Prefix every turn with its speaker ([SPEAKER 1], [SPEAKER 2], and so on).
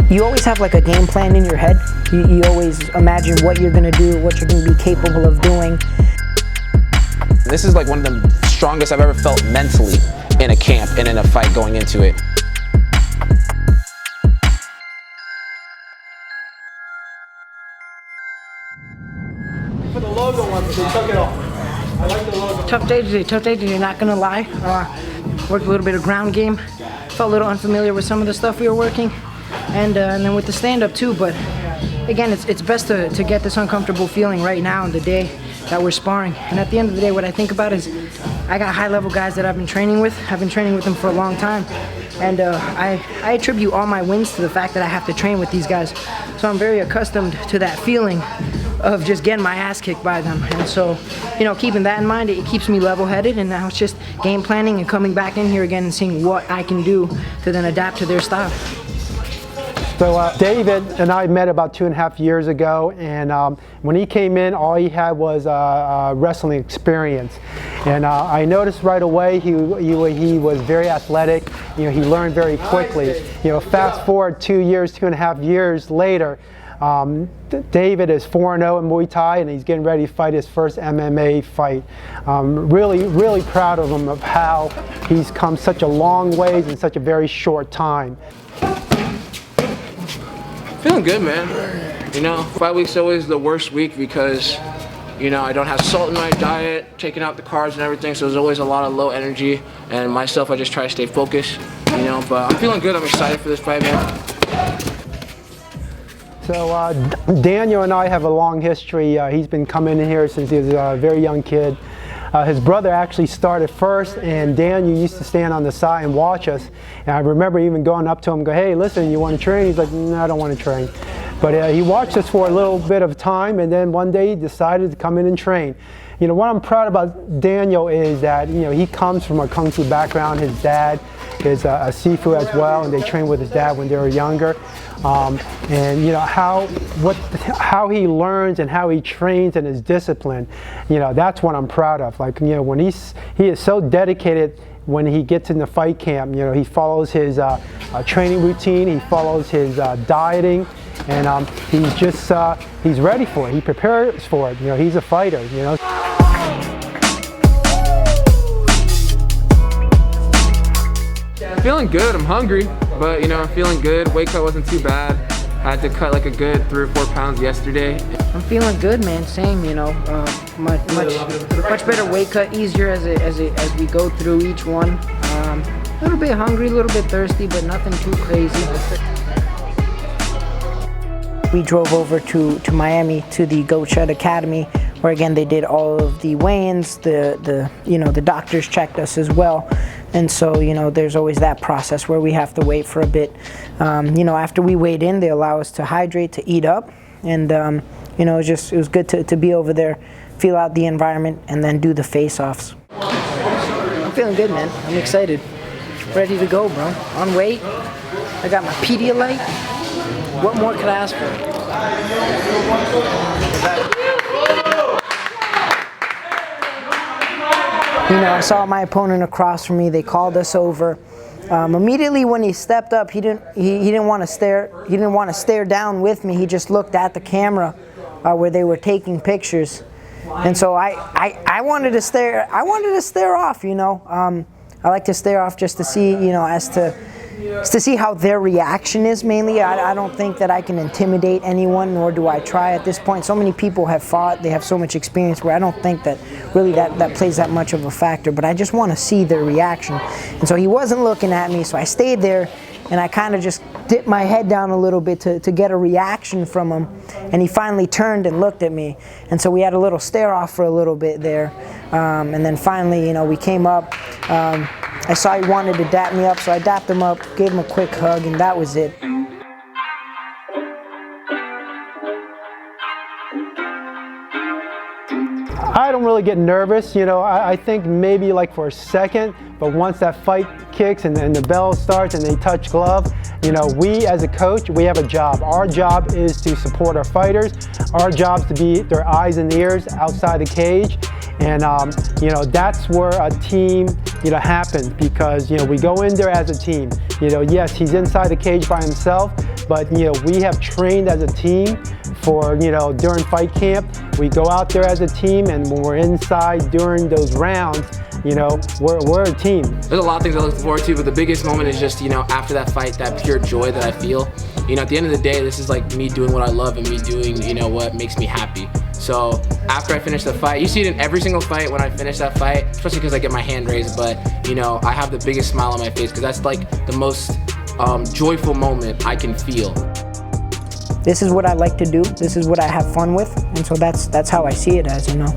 [SPEAKER 1] You always have like a game plan in your head. You always imagine what you're gonna do, what you're gonna be capable of doing.
[SPEAKER 2] This is like one of the strongest I've ever felt mentally in a camp and in a fight going into it.
[SPEAKER 3] For the logo one, they took it off. I like the logo.
[SPEAKER 1] Tough day today, not gonna lie. Worked a little bit of ground game. Felt a little unfamiliar with some of the stuff we were working. And then with the stand-up too, but again, it's best to get this uncomfortable feeling right now in the day that we're sparring. And at the end of the day, what I think about is I got high-level guys that I've been training with. I've been training with them for a long time. And I attribute all my wins to the fact that I have to train with these guys. So I'm very accustomed to that feeling of just getting my ass kicked by them. And so, you know, keeping that in mind, it keeps me level-headed, and now it's just game planning and coming back in here again and seeing what I can do to then adapt to their style.
[SPEAKER 3] So David and I met about 2.5 years ago, and when he came in, all he had was wrestling experience. And I noticed right away he was very athletic. You know, he learned very quickly. You know, fast forward 2.5 years later, David is 4-0 in Muay Thai, and he's getting ready to fight his first MMA fight. Really proud of him of how he's come such a long ways in such a very short time.
[SPEAKER 4] Feeling good, man. You know, 5 weeks is always the worst week because, you know, I don't have salt in my diet, taking out the carbs and everything, so there's always a lot of low energy. And myself, I just try to stay focused, you know, but I'm feeling good. I'm excited for this fight, man.
[SPEAKER 3] So Daniel and I have a long history. He's been coming in here since he was a very young kid. His brother actually started first, and Daniel used to stand on the side and watch us. And I remember even going up to him and go, "Hey, listen, you want to train?" He's like, "No, I don't want to train." But he watched us for a little bit of time, and then one day he decided to come in and train. You know, what I'm proud about Daniel is that, you know, he comes from a Kung Fu background. His dad is a Sifu as well, and they trained with his dad when they were younger. And you know how he learns and how he trains and his discipline, you know, that's what I'm proud of. Like, you know, when he is so dedicated when he gets in the fight camp. You know, he follows his training routine, he follows his dieting, and he's just he's ready for it. He prepares for it. You know, he's a fighter. You know.
[SPEAKER 4] Feeling good. I'm hungry, but you know, I'm feeling good. Weight cut wasn't too bad. I had to cut like a good 3 or 4 pounds yesterday.
[SPEAKER 1] I'm feeling good, man. Same, you know, much better weight cut, easier as we go through each one. A little bit hungry, a little bit thirsty, but nothing too crazy. We drove over to Miami to the Goat Shed Academy, where again they did all of the weigh-ins. The doctors checked us as well. And so, you know, there's always that process where we have to wait for a bit. You know, after we weighed in, they allow us to hydrate, to eat up. And, you know, it was good to be over there, feel out the environment, and then do the face-offs. I'm feeling good, man. I'm excited. Ready to go, bro. On weight. I got my Pedialyte. What more could I ask for? You know, I saw my opponent across from me. They called us over. Immediately when he stepped up, he didn't want to stare. He didn't want to stare down with me. He just looked at the camera where they were taking pictures, and so I wanted to stare. I wanted to stare off. You know, I like to stare off just to see, you know, as to see how their reaction is mainly. I don't think that I can intimidate anyone, nor do I try at this point. So many people have fought, they have so much experience where I don't think that really that plays that much of a factor, but I just want to see their reaction. And so he wasn't looking at me, so I stayed there and I kind of just dipped my head down a little bit to get a reaction from him. And he finally turned and looked at me. And so we had a little stare off for a little bit there. And then finally, you know, we came up. I saw he wanted to dap me up, so I dapped him up, gave him a quick hug, and that was it.
[SPEAKER 3] I don't really get nervous, you know. I think maybe like for a second, but once that fight kicks and the bell starts and they touch glove, you know, we as a coach, we have a job. Our job is to support our fighters. Our job is to be their eyes and ears outside the cage. And, you know, that's where a team, you know, happens, because, you know, we go in there as a team. You know, yes, he's inside the cage by himself, but you know, we have trained as a team for, you know, during fight camp. We go out there as a team, and when we're inside during those rounds, you know, we're a team.
[SPEAKER 4] There's a lot of things I look forward to, but the biggest moment is just, you know, after that fight, that pure joy that I feel. You know, at the end of the day, this is like me doing what I love and me doing, you know, what makes me happy. So after I finish the fight, you see it in every single fight when I finish that fight, especially because I get my hand raised, but, you know, I have the biggest smile on my face because that's like the most joyful moment I can feel.
[SPEAKER 1] This is what I like to do. This is what I have fun with, and so that's how I see it as, you know.